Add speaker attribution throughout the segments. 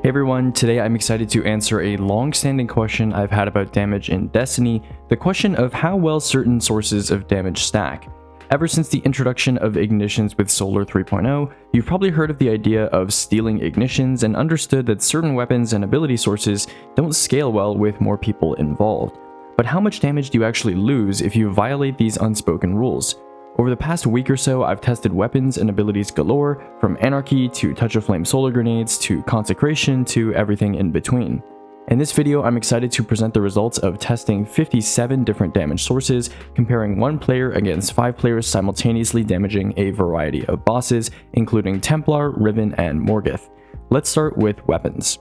Speaker 1: Hey everyone, today I'm excited to answer a long-standing question I've had about damage in Destiny, the question of how well certain sources of damage stack. Ever since the introduction of ignitions with Solar 3.0, you've probably heard of the idea of stealing ignitions and understood that certain weapons and ability sources don't scale well with more people involved. But how much damage do you actually lose if you violate these unspoken rules? Over the past week or so, I've tested weapons and abilities galore, from Anarchy to Touch of Flame solar grenades to Consecration to everything in between. In this video, I'm excited to present the results of testing 57 different damage sources, comparing one player against 5 players simultaneously damaging a variety of bosses, including Templar, Riven, and Morgeth. Let's start with weapons.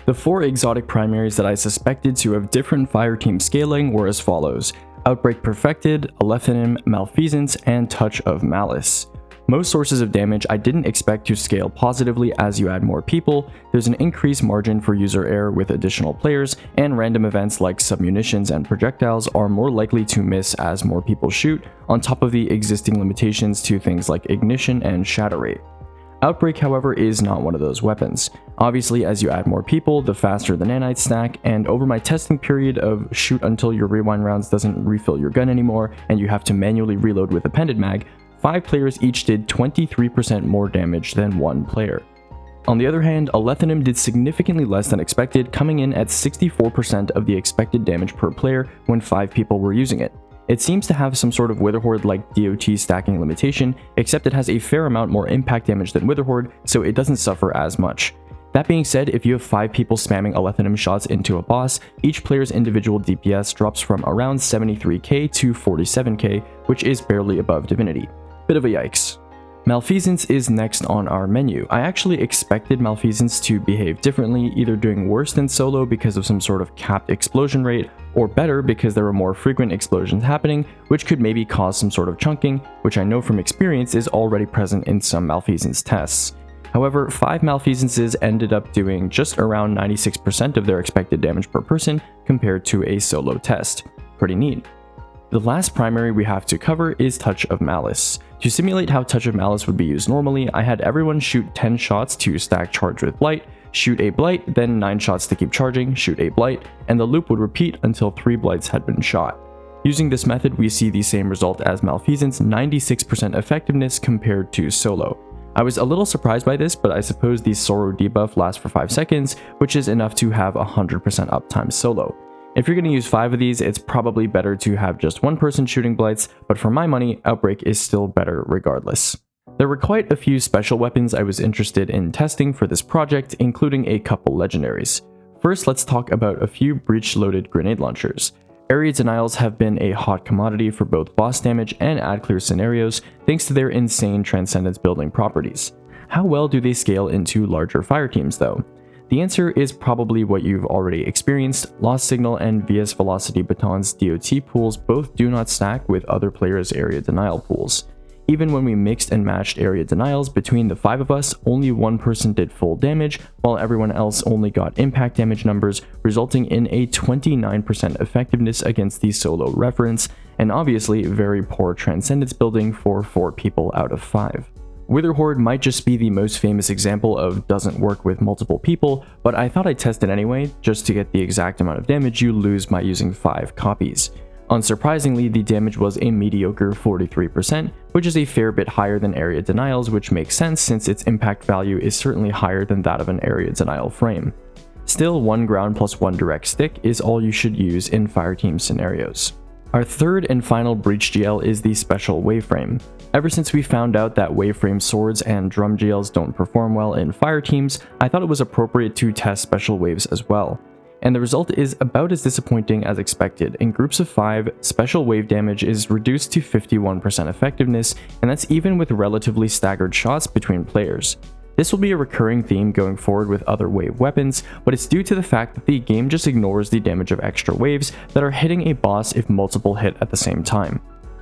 Speaker 1: The 4 exotic primaries that I suspected to have different fireteam scaling were as follows: Outbreak Perfected, Alethanim, Malfeasance, and Touch of Malice. Most sources of damage I didn't expect to scale positively as you add more people. There's an increased margin for user error with additional players, and random events like submunitions and projectiles are more likely to miss as more people shoot, on top of the existing limitations to things like ignition and shatter rate. Outbreak, however, is not one of those weapons. Obviously, as you add more people, the faster the nanites stack, and over my testing period of shoot until your rewind rounds doesn't refill your gun anymore and you have to manually reload with appended mag, 5 players each did 23% more damage than 1 player. On the other hand, Alethanim did significantly less than expected, coming in at 64% of the expected damage per player when 5 people were using it. It seems to have some sort of Witherhoard-like DOT stacking limitation, except it has a fair amount more impact damage than Witherhoard, so it doesn't suffer as much. That being said, if you have 5 people spamming Alethanim shots into a boss, each player's individual DPS drops from around 73k to 47k, which is barely above Divinity. Bit of a yikes. Malfeasance is next on our menu. I actually expected Malfeasance to behave differently, either doing worse than solo because of some sort of capped explosion rate, or better because there were more frequent explosions happening, which could maybe cause some sort of chunking, which I know from experience is already present in some Malfeasance tests. However, 5 Malfeasances ended up doing just around 96% of their expected damage per person compared to a solo test. Pretty neat. The last primary we have to cover is Touch of Malice. To simulate how Touch of Malice would be used normally, I had everyone shoot 10 shots to stack charge with Blight, shoot a Blight, then 9 shots to keep charging, shoot a Blight, and the loop would repeat until 3 Blights had been shot. Using this method, we see the same result as Malfeasance, 96% effectiveness compared to solo. I was a little surprised by this, but I suppose the Sorrow debuff lasts for 5 seconds, which is enough to have 100% uptime solo. If you're going to use 5 of these, it's probably better to have just 1 person shooting Blights, but for my money, Outbreak is still better regardless. There were quite a few special weapons I was interested in testing for this project, including a couple legendaries. First, let's talk about a few breach-loaded grenade launchers. Area denials have been a hot commodity for both boss damage and ad clear scenarios, thanks to their insane transcendence building properties. How well do they scale into larger fire teams though? The answer is probably what you've already experienced. Lost Signal and VS Velocity Baton's DOT pools both do not stack with other players' area denial pools. Even when we mixed and matched area denials between the 5 of us, only 1 person did full damage, while everyone else only got impact damage numbers, resulting in a 29% effectiveness against the solo reference, and obviously very poor transcendence building for 4 people out of 5. Witherhoard might just be the most famous example of doesn't work with multiple people, but I thought I'd test it anyway, just to get the exact amount of damage you lose by using 5 copies. Unsurprisingly, the damage was a mediocre 43%, which is a fair bit higher than area denials, which makes sense since its impact value is certainly higher than that of an area denial frame. Still, 1 ground plus 1 direct stick is all you should use in fireteam scenarios. Our third and final breach GL is the special waveframe. Ever since we found out that waveframe swords and drum GLs don't perform well in fire teams, I thought it was appropriate to test special waves as well. And the result is about as disappointing as expected. In groups of 5, special wave damage is reduced to 51% effectiveness, and that's even with relatively staggered shots between players. This will be a recurring theme going forward with other wave weapons, but it's due to the fact that the game just ignores the damage of extra waves that are hitting a boss if multiple hit at the same time.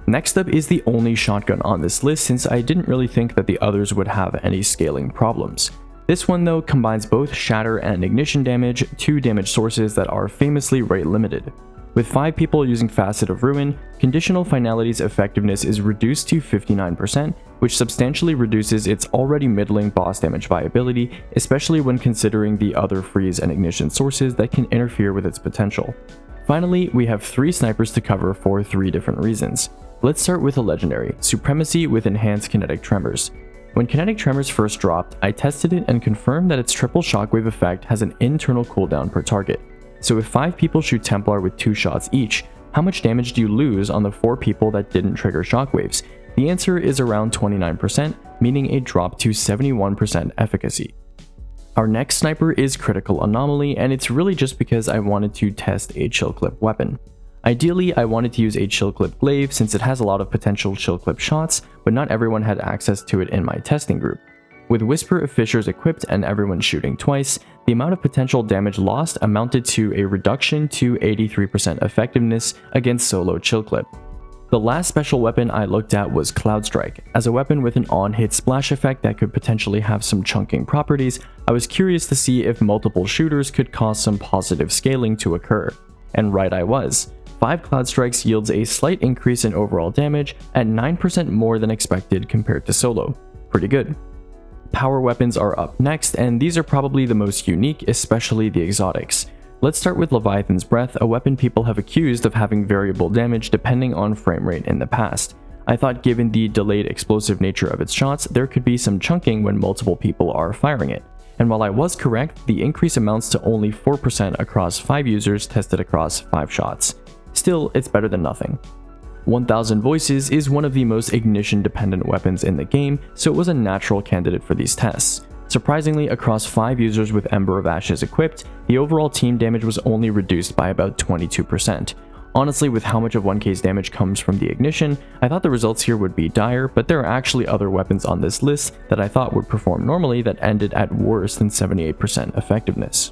Speaker 1: Next up is the only shotgun on this list, since I didn't really think that the others would have any scaling problems. This one though combines both shatter and ignition damage, 2 damage sources that are famously rate limited. With 5 people using Facet of Ruin, Conditional Finality's effectiveness is reduced to 59%, which substantially reduces its already middling boss damage viability, especially when considering the other freeze and ignition sources that can interfere with its potential. Finally, we have 3 snipers to cover for 3 different reasons. Let's start with a legendary, Supremacy with Enhanced Kinetic Tremors. When Kinetic Tremors first dropped, I tested it and confirmed that its triple shockwave effect has an internal cooldown per target. So if 5 people shoot Templar with 2 shots each, how much damage do you lose on the 4 people that didn't trigger shockwaves? The answer is around 29%, meaning a drop to 71% efficacy. Our next sniper is Critical Anomaly, and it's really just because I wanted to test a chill clip weapon. Ideally, I wanted to use a chill clip glaive since it has a lot of potential chill clip shots, but not everyone had access to it in my testing group. With Whisper of Fissures equipped and everyone shooting twice, the amount of potential damage lost amounted to a reduction to 83% effectiveness against solo chill clip. The last special weapon I looked at was Cloud Strike. As a weapon with an on-hit splash effect that could potentially have some chunking properties, I was curious to see if multiple shooters could cause some positive scaling to occur. And right I was. 5 Cloud Strikes yields a slight increase in overall damage at 9% more than expected compared to solo. Pretty good. Power weapons are up next, and these are probably the most unique, especially the exotics. Let's start with Leviathan's Breath, a weapon people have accused of having variable damage depending on frame rate in the past. I thought given the delayed explosive nature of its shots, there could be some chunking when multiple people are firing it. And while I was correct, the increase amounts to only 4% across 5 users tested across 5 shots. Still, it's better than nothing. 1000 Voices is one of the most ignition-dependent weapons in the game, so it was a natural candidate for these tests. Surprisingly, across 5 users with Ember of Ashes equipped, the overall team damage was only reduced by about 22%. Honestly, with how much of 1k's damage comes from the ignition, I thought the results here would be dire, but there are actually other weapons on this list that I thought would perform normally that ended at worse than 78% effectiveness.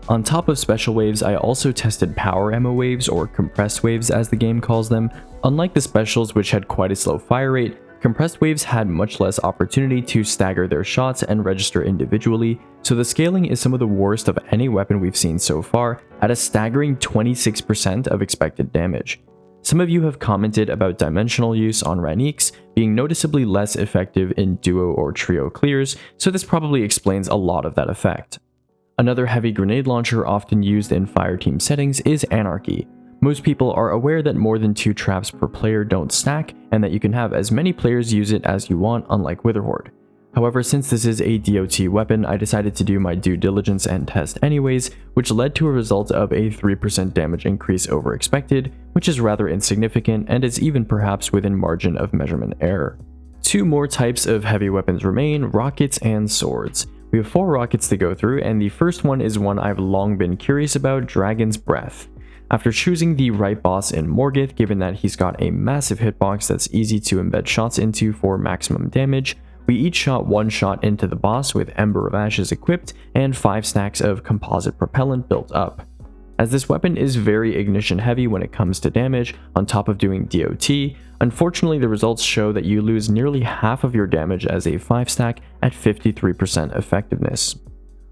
Speaker 1: On top of special waves, I also tested power ammo waves, or compressed waves as the game calls them. Unlike the specials, which had quite a slow fire rate, compressed waves had much less opportunity to stagger their shots and register individually, so the scaling is some of the worst of any weapon we've seen so far, at a staggering 26% of expected damage. Some of you have commented about dimensional use on Raniques being noticeably less effective in duo or trio clears, so this probably explains a lot of that effect. Another heavy grenade launcher often used in fireteam settings is Anarchy. Most people are aware that more than 2 traps per player don't stack, and that you can have as many players use it as you want, unlike Witherhoard. However, since this is a DOT weapon, I decided to do my due diligence and test anyways, which led to a result of a 3% damage increase over expected, which is rather insignificant and is even perhaps within margin of measurement error. 2 more types of heavy weapons remain, rockets and swords. We have 4 rockets to go through, and the first one is one I've long been curious about, Dragon's Breath. After choosing the right boss in Morgith, given that he's got a massive hitbox that's easy to embed shots into for maximum damage, we each shot 1 shot into the boss with Ember of Ashes equipped and 5 stacks of composite propellant built up. As this weapon is very ignition heavy when it comes to damage, on top of doing DOT, unfortunately the results show that you lose nearly half of your damage as a 5 stack at 53% effectiveness.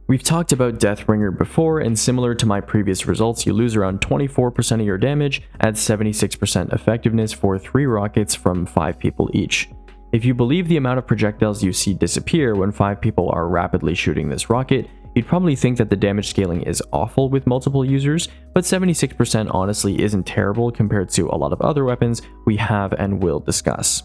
Speaker 1: We've talked about Deathbringer before, and similar to my previous results, you lose around 24% of your damage at 76% effectiveness for 3 rockets from 5 people each. If you believe the amount of projectiles you see disappear when 5 people are rapidly shooting this rocket, you'd probably think that the damage scaling is awful with multiple users, but 76% honestly isn't terrible compared to a lot of other weapons we have and will discuss.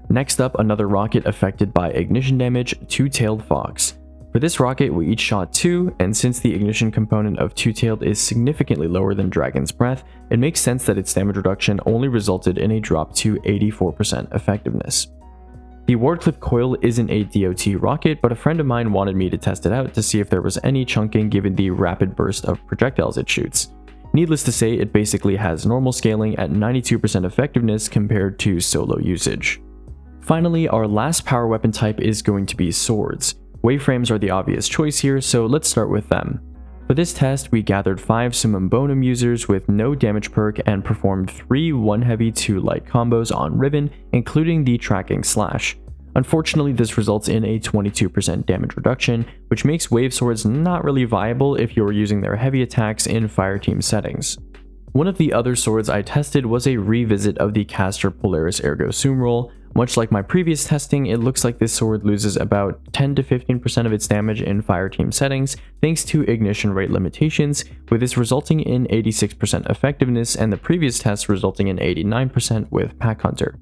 Speaker 1: Next up, another rocket affected by ignition damage, Two-Tailed Fox. For this rocket, we each shot 2, and since the ignition component of Two-Tailed is significantly lower than Dragon's Breath, it makes sense that its damage reduction only resulted in a drop to 84% effectiveness. The Wardcliff Coil isn't a DOT rocket, but a friend of mine wanted me to test it out to see if there was any chunking given the rapid burst of projectiles it shoots. Needless to say, it basically has normal scaling at 92% effectiveness compared to solo usage. Finally, our last power weapon type is going to be swords. Waveframes are the obvious choice here, so let's start with them. For this test, we gathered 5 Summum Bonum users with no damage perk and performed 3 1 heavy 2 light combos on Riven, including the tracking slash. Unfortunately, this results in a 22% damage reduction, which makes wave swords not really viable if you're using their heavy attacks in fireteam settings. One of the other swords I tested was a revisit of the caster Polaris Ergo Sum roll. Much like my previous testing, it looks like this sword loses about 10 to 15% of its damage in fireteam settings thanks to ignition rate limitations, with this resulting in 86% effectiveness and the previous test resulting in 89% with Pack Hunter.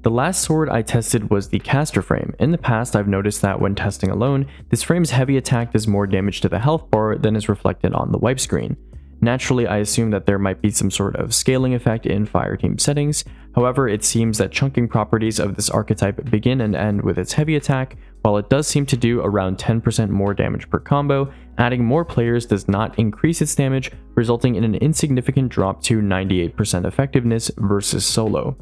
Speaker 1: The last sword I tested was the caster frame. In the past, I've noticed that when testing alone, this frame's heavy attack does more damage to the health bar than is reflected on the wipe screen. Naturally, I assume that there might be some sort of scaling effect in fireteam settings. However, it seems that chunking properties of this archetype begin and end with its heavy attack. While it does seem to do around 10% more damage per combo, adding more players does not increase its damage, resulting in an insignificant drop to 98% effectiveness versus solo.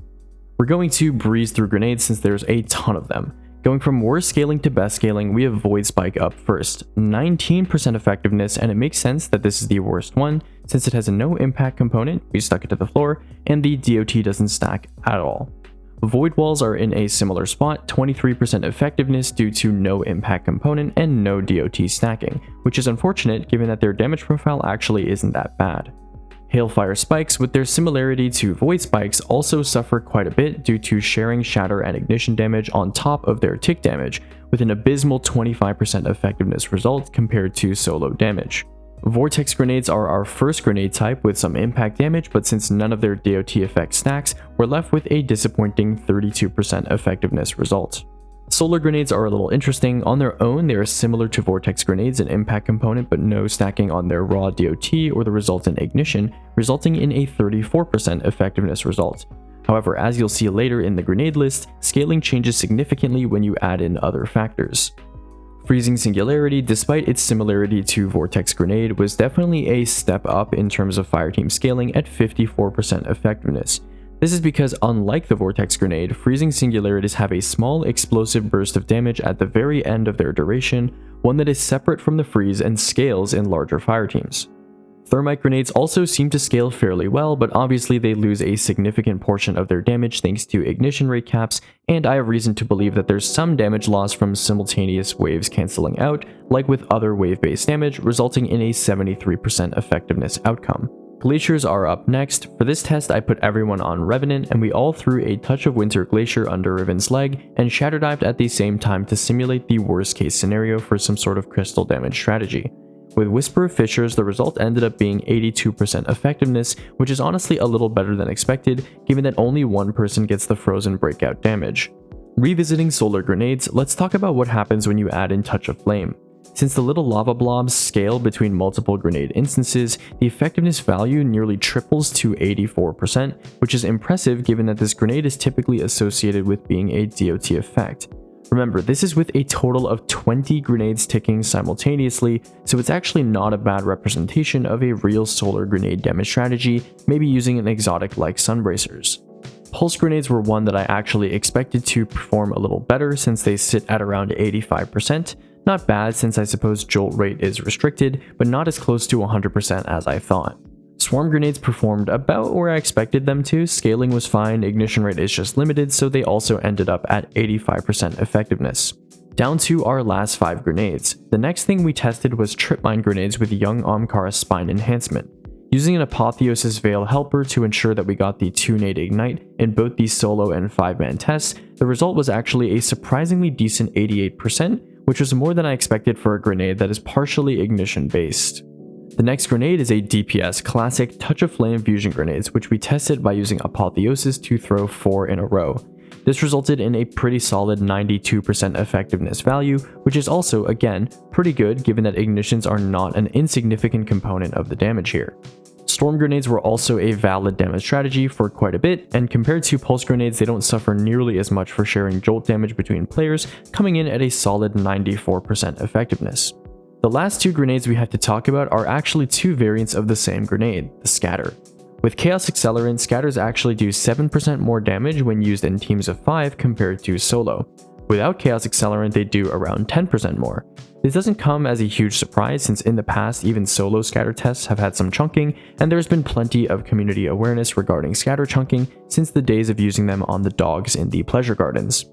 Speaker 1: We're going to breeze through grenades since there's a ton of them. Going from worst scaling to best scaling, we have Void Spike up first, 19% effectiveness, and it makes sense that this is the worst one since it has a no impact component, we stuck it to the floor, and the DOT doesn't stack at all. Void Walls are in a similar spot, 23% effectiveness due to no impact component and no DOT stacking, which is unfortunate given that their damage profile actually isn't that bad. Hailfire Spikes, with their similarity to Void Spikes, also suffer quite a bit due to sharing shatter and ignition damage on top of their tick damage, with an abysmal 25% effectiveness result compared to solo damage. Vortex Grenades are our first grenade type with some impact damage, but since none of their DOT effect stacks, we're left with a disappointing 32% effectiveness result. Solar Grenades are a little interesting. On their own, they are similar to Vortex Grenades in impact component, but no stacking on their raw DOT or the resultant ignition, resulting in a 34% effectiveness result. However, as you'll see later in the grenade list, scaling changes significantly when you add in other factors. Freezing Singularity, despite its similarity to Vortex Grenade, was definitely a step up in terms of fireteam scaling at 54% effectiveness. This is because, unlike the Vortex Grenade, Freezing Singularities have a small explosive burst of damage at the very end of their duration, one that is separate from the freeze and scales in larger fireteams. Thermite Grenades also seem to scale fairly well, but obviously they lose a significant portion of their damage thanks to ignition rate caps, and I have reason to believe that there's some damage loss from simultaneous waves cancelling out, like with other wave-based damage, resulting in a 73% effectiveness outcome. Glaciers are up next. For this test, I put everyone on Revenant, and we all threw a touch of Winter Glacier under Riven's leg and Shatter Dived at the same time to simulate the worst case scenario for some sort of crystal damage strategy. With Whisper of Fissures, the result ended up being 82% effectiveness, which is honestly a little better than expected, given that only one person gets the frozen breakout damage. Revisiting Solar Grenades, let's talk about what happens when you add in Touch of Flame. Since the little lava blobs scale between multiple grenade instances, the effectiveness value nearly triples to 84%, which is impressive given that this grenade is typically associated with being a DOT effect. Remember, this is with a total of 20 grenades ticking simultaneously, so it's actually not a bad representation of a real solar grenade damage strategy, maybe using an exotic like Sunbracers. Pulse Grenades were one that I actually expected to perform a little better since they sit at around 85%. Not bad since I suppose jolt rate is restricted, but not as close to 100% as I thought. Swarm Grenades performed about where I expected them to, scaling was fine, ignition rate is just limited, so they also ended up at 85% effectiveness. Down to our last 5 grenades. The next thing we tested was Tripmine Grenades with Young Omkara Spine Enhancement. Using an Apotheosis Veil helper to ensure that we got the 2-nade ignite in both the solo and 5-man tests, the result was actually a surprisingly decent 88%, which was more than I expected for a grenade that is partially ignition based. The next grenade is a DPS classic Touch of Flame fusion grenades, which we tested by using Apotheosis to throw 4 in a row. This resulted in a pretty solid 92% effectiveness value, which is also, again, pretty good given that ignitions are not an insignificant component of the damage here. Storm Grenades were also a valid damage strategy for quite a bit, and compared to Pulse Grenades, they don't suffer nearly as much for sharing jolt damage between players, coming in at a solid 94% effectiveness. The last 2 grenades we have to talk about are actually 2 variants of the same grenade, the Scatter. With Chaos Accelerant, Scatters actually do 7% more damage when used in teams of 5 compared to solo. Without Chaos Accelerant, they do around 10% more. This doesn't come as a huge surprise since in the past even solo scatter tests have had some chunking, and there's been plenty of community awareness regarding scatter chunking since the days of using them on the dogs in the pleasure gardens.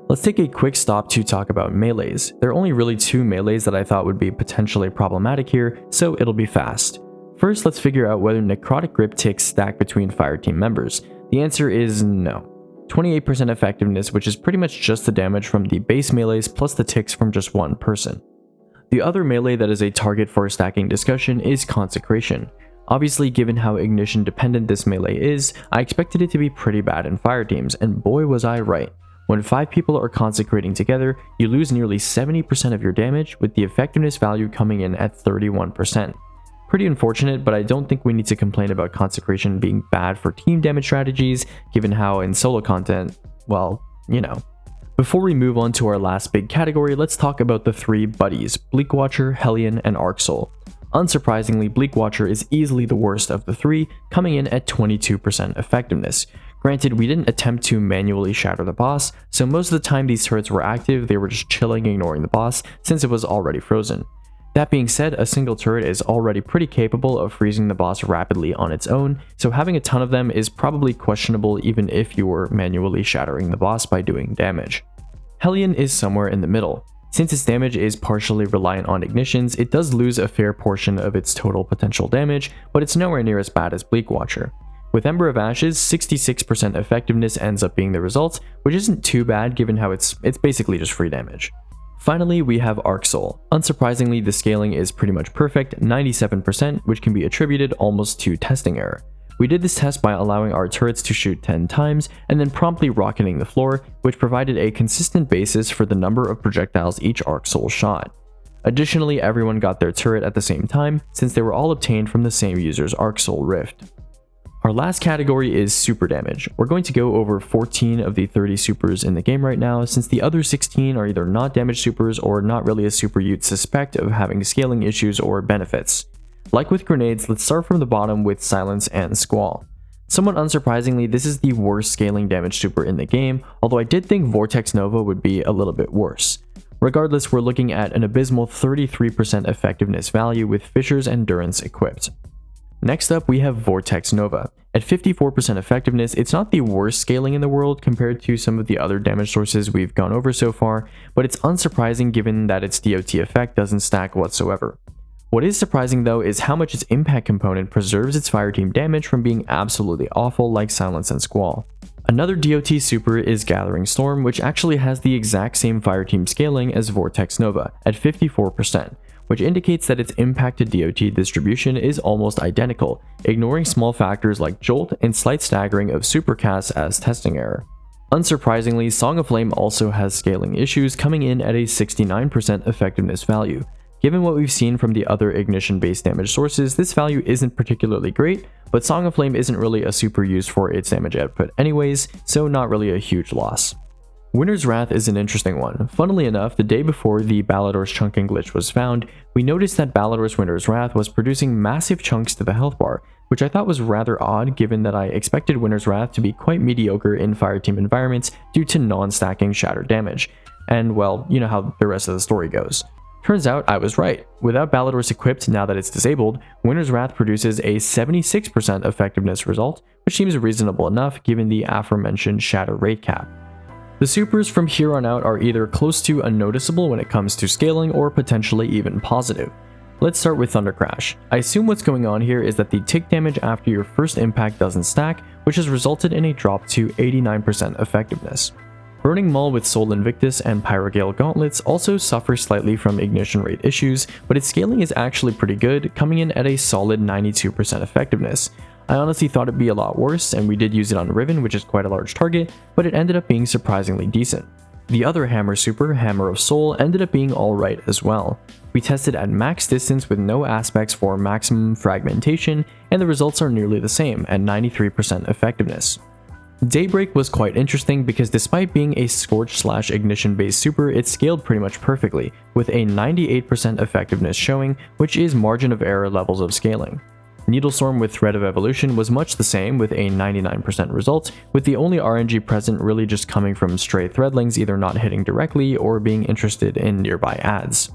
Speaker 1: Let's take a quick stop to talk about melees. There are only really 2 melees that I thought would be potentially problematic here, so it'll be fast. First, let's figure out whether necrotic grip ticks stack between fireteam members. The answer is no. 28% effectiveness, which is pretty much just the damage from the base melees plus the ticks from just one person. The other melee that is a target for stacking discussion is Consecration. Obviously, given how ignition dependent this melee is, I expected it to be pretty bad in fireteams, and boy was I right. When 5 people are consecrating together, you lose nearly 70% of your damage, with the effectiveness value coming in at 31%. Pretty unfortunate, but I don't think we need to complain about Consecration being bad for team damage strategies, given how in solo content, well, you know. Before we move on to our last big category, let's talk about the 3 buddies, Bleakwatcher, Hellion, and Arcsoul. Unsurprisingly, Bleakwatcher is easily the worst of the 3, coming in at 22% effectiveness. Granted, we didn't attempt to manually shatter the boss, so most of the time these turrets were active, they were just chilling ignoring the boss since it was already frozen. That being said, a single turret is already pretty capable of freezing the boss rapidly on its own, so having a ton of them is probably questionable even if you were manually shattering the boss by doing damage. Hellion is somewhere in the middle. Since its damage is partially reliant on ignitions, it does lose a fair portion of its total potential damage, but it's nowhere near as bad as Bleakwatcher. With Ember of Ashes, 66% effectiveness ends up being the result, which isn't too bad given how it's basically just free damage. Finally, we have Arcsoul. Unsurprisingly, the scaling is pretty much perfect, 97%, which can be attributed almost to testing error. We did this test by allowing our turrets to shoot 10 times, and then promptly rocketing the floor, which provided a consistent basis for the number of projectiles each Arcsoul shot. Additionally, everyone got their turret at the same time, since they were all obtained from the same user's Arcsoul Rift. Our last category is super damage. We're going to go over 14 of the 30 supers in the game right now, since the other 16 are either not damage supers or not really a super you'd suspect of having scaling issues or benefits. Like with grenades, let's start from the bottom with Silence and Squall. Somewhat unsurprisingly, this is the worst scaling damage super in the game, although I did think Vortex Nova would be a little bit worse. Regardless, we're looking at an abysmal 33% effectiveness value with Fisher's Endurance equipped. Next up, we have Vortex Nova. At 54% effectiveness, it's not the worst scaling in the world compared to some of the other damage sources we've gone over so far, but it's unsurprising given that its DOT effect doesn't stack whatsoever. What is surprising though is how much its impact component preserves its fireteam damage from being absolutely awful like Silence and Squall. Another DOT super is Gathering Storm, which actually has the exact same fireteam scaling as Vortex Nova at 54%. Which indicates that its impact to DOT distribution is almost identical, ignoring small factors like jolt and slight staggering of supercasts as testing error. Unsurprisingly, Song of Flame also has scaling issues, coming in at a 69% effectiveness value. Given what we've seen from the other ignition-based damage sources, this value isn't particularly great, but Song of Flame isn't really a super used for its damage output anyways, so not really a huge loss. Winter's Wrath is an interesting one. Funnily enough, the day before the Ballador's chunking glitch was found, we noticed that Ballador's Winter's Wrath was producing massive chunks to the health bar, which I thought was rather odd given that I expected Winter's Wrath to be quite mediocre in fireteam environments due to non-stacking shatter damage. And well, you know how the rest of the story goes. Turns out I was right. Without Ballador's equipped now that it's disabled, Winter's Wrath produces a 76% effectiveness result, which seems reasonable enough given the aforementioned shatter rate cap. The supers from here on out are either close to unnoticeable when it comes to scaling or potentially even positive. Let's start with Thunder Crash. I assume what's going on here is that the tick damage after your first impact doesn't stack, which has resulted in a drop to 89% effectiveness. Burning Maul with Soul Invictus and Pyrogale Gauntlets also suffer slightly from ignition rate issues, but its scaling is actually pretty good, coming in at a solid 92% effectiveness. I honestly thought it'd be a lot worse, and we did use it on Riven, which is quite a large target, but it ended up being surprisingly decent. The other Hammer super, Hammer of Soul, ended up being alright as well. We tested at max distance with no aspects for maximum fragmentation, and the results are nearly the same at 93% effectiveness. Daybreak was quite interesting because despite being a Scorch/Ignition based super, it scaled pretty much perfectly, with a 98% effectiveness showing, which is margin of error levels of scaling. Needlestorm with Thread of Evolution was much the same with a 99% result, with the only RNG present really just coming from stray threadlings either not hitting directly or being interested in nearby ads.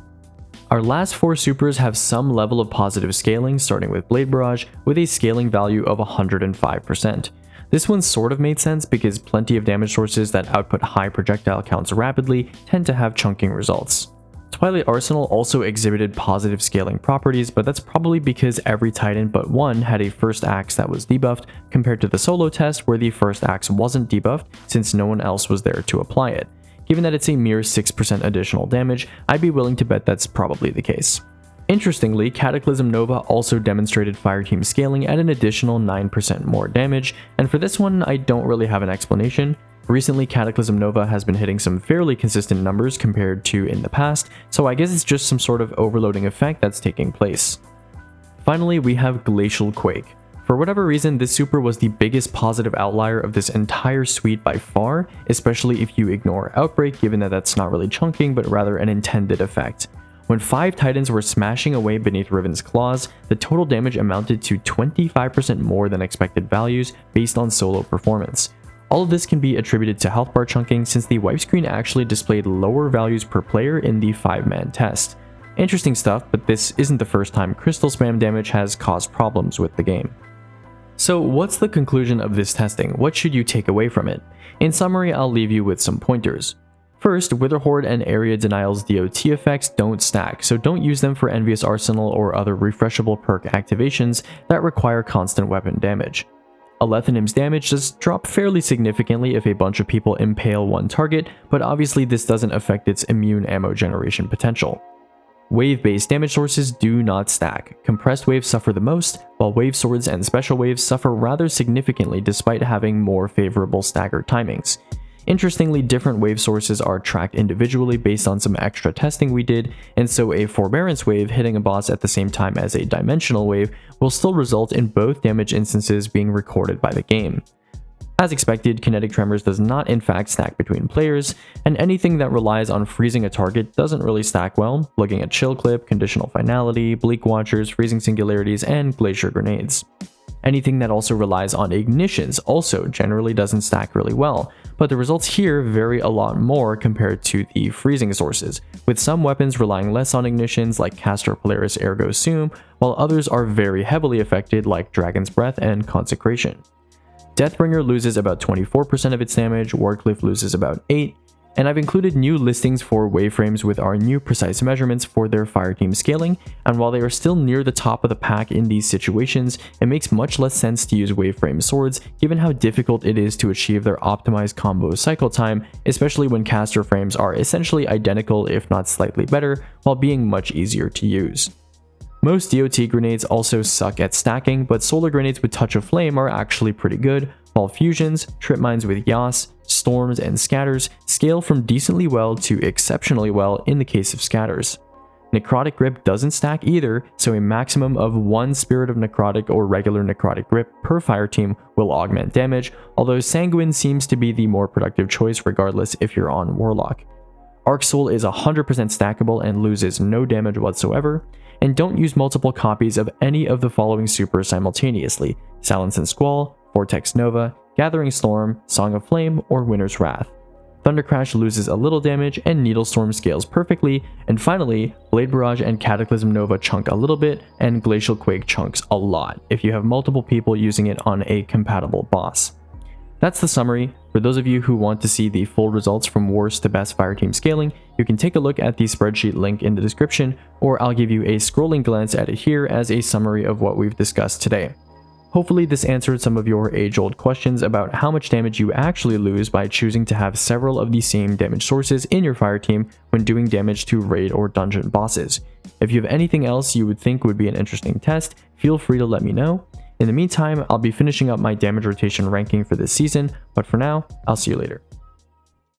Speaker 1: Our last 4 supers have some level of positive scaling, starting with Blade Barrage with a scaling value of 105%. This one sort of made sense because plenty of damage sources that output high projectile counts rapidly tend to have chunking results. Twilight Arsenal also exhibited positive scaling properties, but that's probably because every Titan but one had a first axe that was debuffed, compared to the solo test where the first axe wasn't debuffed since no one else was there to apply it. Given that it's a mere 6% additional damage, I'd be willing to bet that's probably the case. Interestingly, Cataclysm Nova also demonstrated fireteam scaling at an additional 9% more damage, and for this one I don't really have an explanation. Recently, Cataclysm Nova has been hitting some fairly consistent numbers compared to in the past, so I guess it's just some sort of overloading effect that's taking place. Finally, we have Glacial Quake. For whatever reason, this super was the biggest positive outlier of this entire suite by far, especially if you ignore Outbreak, given that that's not really chunking but rather an intended effect. When 5 Titans were smashing away beneath Riven's claws, the total damage amounted to 25% more than expected values based on solo performance. All of this can be attributed to health bar chunking since the wipe screen actually displayed lower values per player in the 5-man test. Interesting stuff, but this isn't the first time crystal spam damage has caused problems with the game. So what's the conclusion of this testing? What should you take away from it? In summary, I'll leave you with some pointers. First, Witherhoard and Area Denial's DOT effects don't stack, so don't use them for Envious Arsenal or other refreshable perk activations that require constant weapon damage. Alethanim's damage does drop fairly significantly if a bunch of people impale one target, but obviously this doesn't affect its immune ammo generation potential. Wave-based damage sources do not stack. Compressed waves suffer the most, while wave swords and special waves suffer rather significantly despite having more favorable stagger timings. Interestingly, different wave sources are tracked individually based on some extra testing we did, and so a Forbearance wave hitting a boss at the same time as a Dimensional wave will still result in both damage instances being recorded by the game. As expected, Kinetic Tremors does not in fact stack between players, and anything that relies on freezing a target doesn't really stack well, looking at Chill Clip, Conditional Finality, Bleak Watchers, Freezing Singularities, and Glacier Grenades. Anything that also relies on ignitions also generally doesn't stack really well, but the results here vary a lot more compared to the freezing sources, with some weapons relying less on ignitions like Castor Polaris Ergo Sum, while others are very heavily affected like Dragon's Breath and Consecration. Deathbringer loses about 24% of its damage, Wardcliff loses about 8%, and I've included new listings for waveframes with our new precise measurements for their fireteam scaling, and while they are still near the top of the pack in these situations, it makes much less sense to use waveframe swords given how difficult it is to achieve their optimized combo cycle time, especially when caster frames are essentially identical if not slightly better, while being much easier to use. Most DOT grenades also suck at stacking, but solar grenades with Touch of Flame are actually pretty good, while fusions, trip mines with Yas, storms, and scatters scale from decently well to exceptionally well in the case of scatters. Necrotic Grip doesn't stack either, so a maximum of 1 Spirit of Necrotic or regular Necrotic Grip per fireteam will augment damage, although Sanguine seems to be the more productive choice regardless if you're on Warlock. Arc Soul is 100% stackable and loses no damage whatsoever, and don't use multiple copies of any of the following supers simultaneously: Silence and Squall, Vortex Nova, Gathering Storm, Song of Flame, or Winter's Wrath. Thunder Crash loses a little damage and Needle Storm scales perfectly, and finally, Blade Barrage and Cataclysm Nova chunk a little bit, and Glacial Quake chunks a lot if you have multiple people using it on a compatible boss. That's the summary. For those of you who want to see the full results from worst to best fireteam scaling, you can take a look at the spreadsheet link in the description, or I'll give you a scrolling glance at it here as a summary of what we've discussed today. Hopefully this answered some of your age-old questions about how much damage you actually lose by choosing to have several of the same damage sources in your fireteam when doing damage to raid or dungeon bosses. If you have anything else you would think would be an interesting test, feel free to let me know. In the meantime, I'll be finishing up my damage rotation ranking for this season, but for now, I'll see you later.